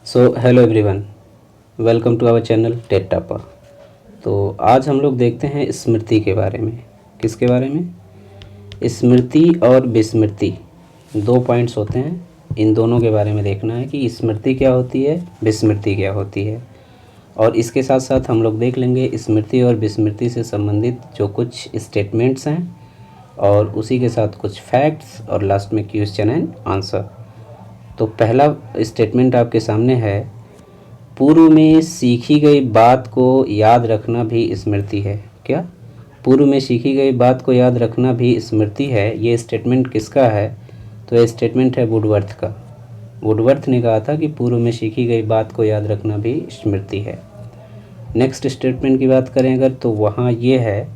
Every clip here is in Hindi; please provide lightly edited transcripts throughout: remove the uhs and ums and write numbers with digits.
So hello everyone, welcome to our channel टेट टापा। तो आज हम लोग देखते हैं स्मृति के बारे में। किसके बारे में? स्मृति और विस्मृति, दो पॉइंट्स होते हैं। इन दोनों के बारे में देखना है कि स्मृति क्या होती है, विस्मृति क्या होती है। और इसके साथ साथ हम लोग देख लेंगे स्मृति और विस्मृति से संबंधित जो कुछ स्टेटमेंट्स हैं, और उसी के साथ कुछ फैक्ट्स, और लास्ट में क्वेश्चन एंड आंसर। तो पहला स्टेटमेंट आपके सामने है, पूर्व में सीखी गई बात को याद रखना भी स्मृति है। क्या? पूर्व में सीखी गई बात को याद रखना भी स्मृति है। ये स्टेटमेंट किसका है? तो ये स्टेटमेंट है वुडवर्थ का। वुडवर्थ ने कहा था कि पूर्व में सीखी गई बात को याद रखना भी स्मृति है। नेक्स्ट स्टेटमेंट की बात करें अगर, तो वहाँ ये है,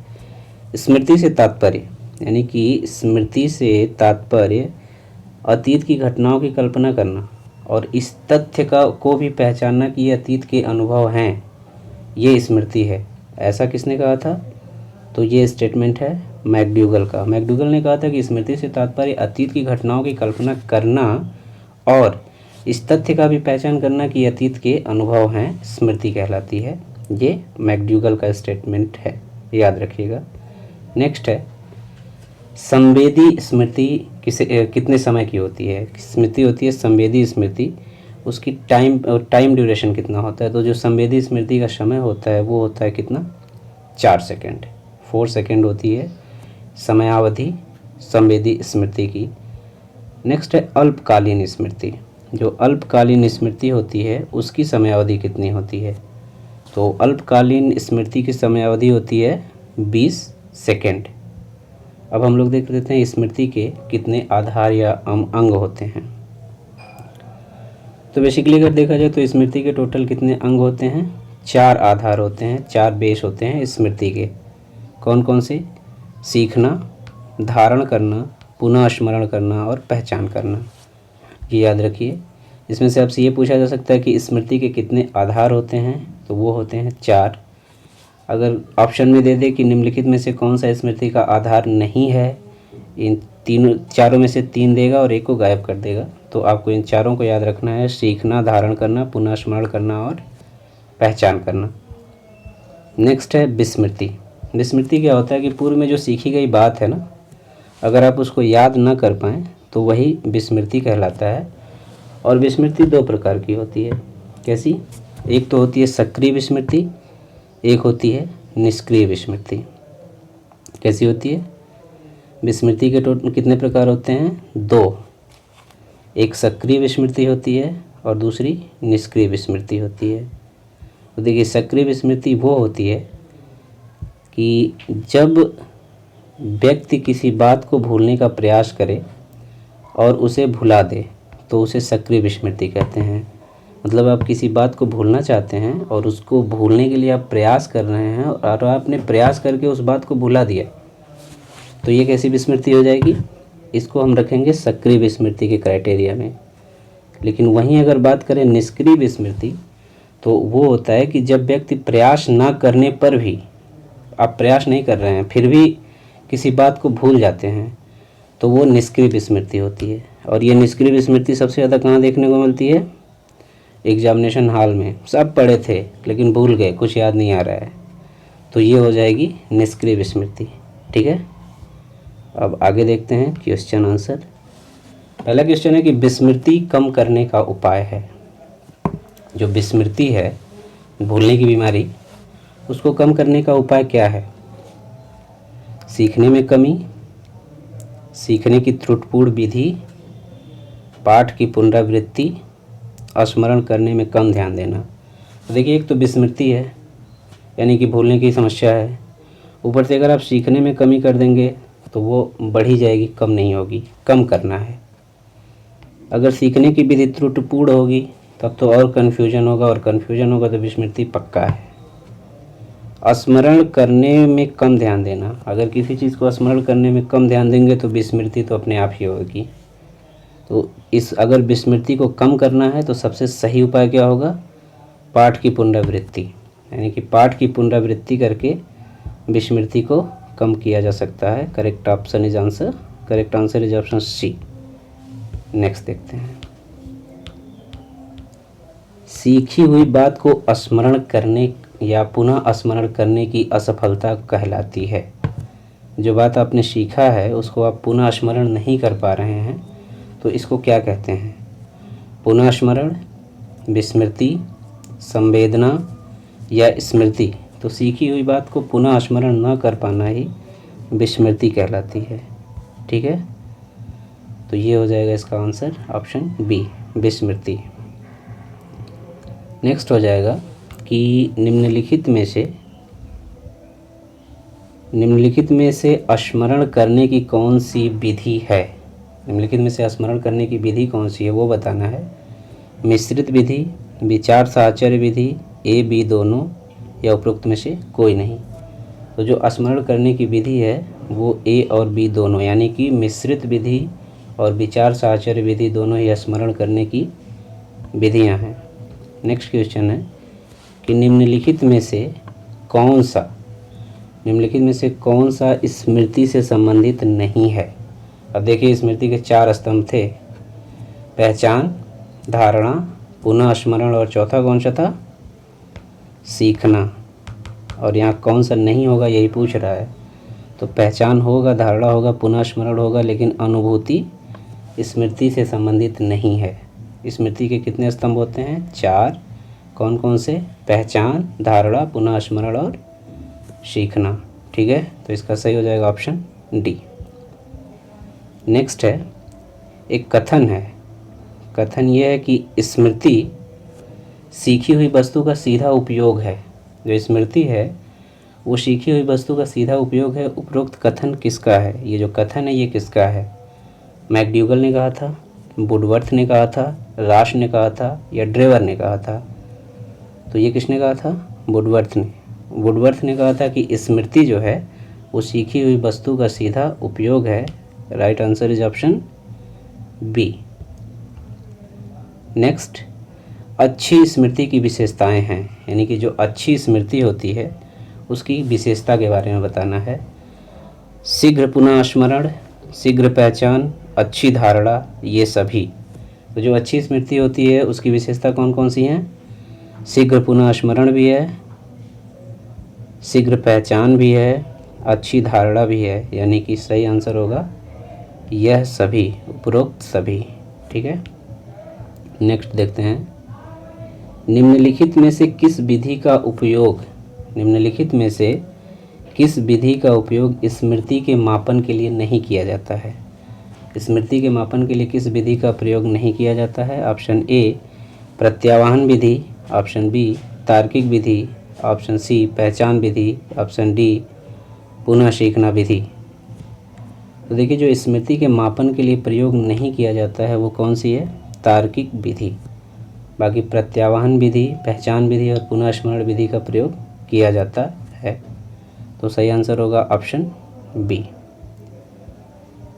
स्मृति से तात्पर्य, यानी कि स्मृति से तात्पर्य अतीत की घटनाओं की कल्पना करना और इस तथ्य को भी पहचानना कि ये अतीत के अनुभव हैं, ये स्मृति है। ऐसा किसने कहा था? तो ये स्टेटमेंट है मैकडूगल का। मैकडूगल ने कहा था कि स्मृति से तात्पर्य अतीत की घटनाओं की कल्पना करना और इस तथ्य का भी पहचान करना कि अतीत के अनुभव हैं, स्मृति कहलाती है। ये मैकडूगल का स्टेटमेंट है, याद रखिएगा। नेक्स्ट है, संवेदी स्मृति कितने समय की होती है? स्मृति होती है संवेदी स्मृति, उसकी टाइम ड्यूरेशन कितना होता है? तो जो संवेदी स्मृति का समय होता है वो होता है कितना? 4 सेकेंड, 4 सेकेंड होती है समयावधि संवेदी स्मृति की। नेक्स्ट है अल्पकालीन स्मृति। जो अल्पकालीन स्मृति होती है उसकी समयावधि कितनी होती है? तो अल्पकालीन स्मृति की समयावधि होती है 20 सेकेंड। अब हम लोग देख लेते हैं स्मृति के कितने आधार या अंग होते हैं। तो बेसिकली अगर देखा जाए तो स्मृति के टोटल कितने अंग होते हैं? 4 आधार होते हैं, 4 बेस होते हैं स्मृति के। कौन कौन से? सीखना, धारण करना, पुनः स्मरण करना और पहचान करना। ये याद रखिए। इसमें से आपसे ये पूछा जा सकता है कि स्मृति के कितने आधार होते हैं, तो वो होते हैं 4। अगर ऑप्शन में दे दे कि निम्नलिखित में से कौन सा स्मृति का आधार नहीं है, इन चारों में से 3 देगा और 1 को गायब कर देगा। तो आपको इन चारों को याद रखना है, सीखना, धारण करना, पुनः स्मरण करना और पहचान करना। नेक्स्ट है विस्मृति। विस्मृति क्या होता है कि पूर्व में जो सीखी गई बात है ना, अगर आप उसको याद ना कर पाएँ तो वही विस्मृति कहलाता है। और विस्मृति 2 प्रकार की होती है। कैसी? एक तो होती है सक्रिय विस्मृति, एक होती है निष्क्रिय विस्मृति। कैसी होती है? विस्मृति के टोटल कितने प्रकार होते हैं? 2। एक सक्रिय विस्मृति होती है और दूसरी निष्क्रिय विस्मृति होती है। तो देखिए, सक्रिय विस्मृति वो होती है कि जब व्यक्ति किसी बात को भूलने का प्रयास करे और उसे भुला दे तो उसे सक्रिय विस्मृति कहते हैं। मतलब आप किसी बात को भूलना चाहते हैं और उसको भूलने के लिए आप प्रयास कर रहे हैं और आपने प्रयास करके उस बात को भुला दिया, तो ये कैसी विस्मृति हो जाएगी? इसको हम रखेंगे सक्रिय विस्मृति के क्राइटेरिया में। लेकिन वहीं अगर बात करें निष्क्रिय विस्मृति, तो वो होता है कि जब व्यक्ति प्रयास ना करने पर भी, आप प्रयास नहीं कर रहे हैं फिर भी किसी बात को भूल जाते हैं, तो वो निष्क्रिय विस्मृति होती है। और ये निष्क्रिय विस्मृति सबसे ज़्यादा कहाँ देखने को मिलती है? एग्जामिनेशन हॉल में सब पढ़े थे लेकिन भूल गए, कुछ याद नहीं आ रहा है, तो ये हो जाएगी निष्क्रिय विस्मृति। ठीक है, अब आगे देखते हैं क्वेश्चन आंसर। पहला क्वेश्चन है कि विस्मृति कम करने का उपाय है। जो विस्मृति है, भूलने की बीमारी, उसको कम करने का उपाय क्या है? सीखने में कमी, सीखने की त्रुटिपूर्ण विधि, पाठ की पुनरावृत्ति, स्मरण करने में कम ध्यान देना। तो देखिए, एक तो विस्मृति है यानी कि भूलने की समस्या है, ऊपर से अगर आप सीखने में कमी कर देंगे तो वो बढ़ी जाएगी, कम नहीं होगी, कम करना है। अगर सीखने की विधि त्रुटिपूर्ण होगी तब तो और कन्फ्यूजन होगा, और कन्फ्यूजन होगा तो विस्मृति पक्का है। स्मरण करने में कम ध्यान देना, अगर किसी चीज़ को स्मरण करने में कम ध्यान देंगे तो विस्मृति तो अपने आप ही होगी। तो अगर विस्मृति को कम करना है तो सबसे सही उपाय क्या होगा? पाठ की पुनरावृत्ति, यानी कि पाठ की पुनरावृत्ति करके विस्मृति को कम किया जा सकता है। Correct answer is option C. Next देखते हैं। सीखी हुई बात को स्मरण करने या पुनः स्मरण करने की असफलता कहलाती है। जो बात आपने सीखा है उसको आप पुनः स्मरण नहीं कर पा रहे हैं तो इसको क्या कहते हैं? पुनः स्मरण, विस्मृति, संवेदना या स्मृति। तो सीखी हुई बात को पुनः स्मरण न कर पाना ही विस्मृति कहलाती है। ठीक है, तो ये हो जाएगा इसका आंसर ऑप्शन बी, विस्मृति। नेक्स्ट हो जाएगा कि निम्नलिखित में से स्मरण करने की कौन सी विधि है? निम्नलिखित में से स्मरण करने की विधि कौन सी है वो बताना है। मिश्रित विधि, विचार साहचर्य विधि, ए बी दोनों या उपरोक्त में से कोई नहीं। तो जो स्मरण करने की विधि है वो ए और बी दोनों, यानी कि मिश्रित विधि और विचार साहचर्य विधि दोनों ही स्मरण करने की विधियां हैं। नेक्स्ट क्वेश्चन है कि निम्नलिखित में से कौन सा स्मृति से संबंधित नहीं है? अब देखिए स्मृति के 4 स्तंभ थे, पहचान, धारणा, पुनः स्मरण और चौथा कौन सा था? सीखना। और यहाँ कौन सा नहीं होगा यही पूछ रहा है। तो पहचान होगा, धारणा होगा, पुनः स्मरण होगा, लेकिन अनुभूति स्मृति से संबंधित नहीं है। स्मृति के कितने स्तंभ होते हैं? 4। कौन कौन से? पहचान, धारणा, पुनः स्मरण और सीखना। ठीक है, तो इसका सही हो जाएगा ऑप्शन डी। नेक्स्ट है, एक कथन है। कथन यह है कि स्मृति सीखी हुई वस्तु का सीधा उपयोग है। जो स्मृति है वो सीखी हुई वस्तु का सीधा उपयोग है। उपरोक्त कथन किसका है? ये जो कथन है ये किसका है? मैकडूगल ने कहा था, वुडवर्थ ने कहा था, राश ने कहा था या ड्रेवर ने कहा था? तो ये किसने कहा था? वुडवर्थ ने। वुडवर्थ ने कहा था कि स्मृति जो है वो सीखी हुई वस्तु का सीधा उपयोग है। Right answer is option B. Next, अच्छी स्मृति की विशेषताएं हैं, यानी कि जो अच्छी स्मृति होती है उसकी विशेषता के बारे में बताना है। शीघ्र पुनः स्मरण, शीघ्र पहचान, अच्छी धारणा, ये सभी। तो जो अच्छी स्मृति होती है उसकी विशेषता कौन कौन सी हैं? शीघ्र पुनः स्मरण भी है, शीघ्र पहचान भी है, अच्छी धारणा भी है, यानी कि सही आंसर होगा यह सभी, उपरोक्त सभी। ठीक है, नेक्स्ट देखते हैं, निम्नलिखित में से किस विधि का उपयोग स्मृति के मापन के लिए नहीं किया जाता है? स्मृति के मापन के लिए किस विधि का प्रयोग नहीं किया जाता है? ऑप्शन ए प्रत्यावाहन विधि, ऑप्शन बी तार्किक विधि, ऑप्शन सी पहचान विधि, ऑप्शन डी पुनः सीखना विधि। तो देखिए जो स्मृति के मापन के लिए प्रयोग नहीं किया जाता है वो कौन सी है? तार्किक विधि। बाकी प्रत्यावाहन विधि, पहचान विधि और पुनः स्मरण विधि का प्रयोग किया जाता है। तो सही आंसर होगा ऑप्शन बी।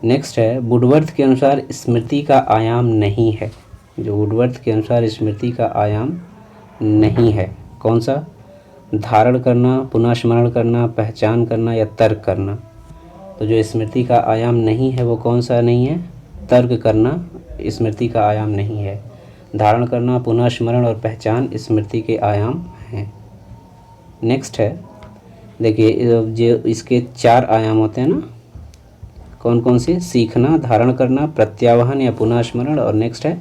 नेक्स्ट है, वुडवर्थ के अनुसार स्मृति का आयाम नहीं है। जो वुडवर्थ के अनुसार स्मृति का आयाम नहीं है, कौन सा? धारण करना, पुनः स्मरण करना, पहचान करना या तर्क करना। तो जो स्मृति का आयाम नहीं है वो कौन सा नहीं है? तर्क करना स्मृति का आयाम नहीं है। धारण करना, पुनः स्मरण और पहचान स्मृति के आयाम हैं। नेक्स्ट है, देखिए जो इसके 4 आयाम होते हैं ना, कौन कौन से? सीखना, धारण करना, प्रत्यावाहन या पुनः स्मरण और नेक्स्ट है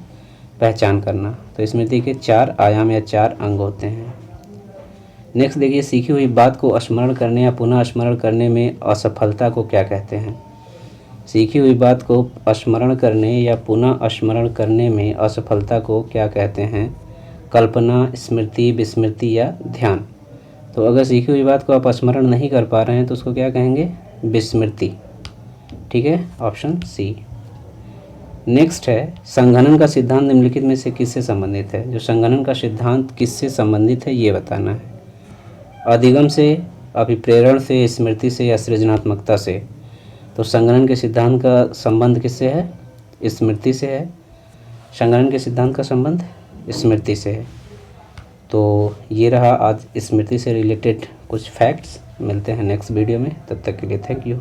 पहचान करना। तो स्मृति के 4 आयाम या 4 अंग होते हैं। नेक्स्ट देखिए, सीखी हुई बात को स्मरण करने या पुनः स्मरण करने में असफलता को क्या कहते हैं? सीखी हुई बात को स्मरण करने या पुनः स्मरण करने में असफलता को क्या कहते हैं? कल्पना, स्मृति, विस्मृति या ध्यान। तो अगर सीखी हुई बात को आप स्मरण नहीं कर पा रहे हैं तो उसको क्या कहेंगे? विस्मृति। ठीक है, ऑप्शन सी। नेक्स्ट है, संघनन का सिद्धांत निम्नलिखित में से किससे संबंधित है? जो संघनन का सिद्धांत किससे संबंधित है ये बताना है। अधिगम से, अभिप्रेरण से, स्मृति से या सृजनात्मकता से। तो संघनन के सिद्धांत का संबंध किससे है? स्मृति से है। संघनन के सिद्धांत का संबंध स्मृति से है। तो ये रहा आज स्मृति से रिलेटेड कुछ फैक्ट्स। मिलते हैं नेक्स्ट वीडियो में, तब तक के लिए थैंक यू।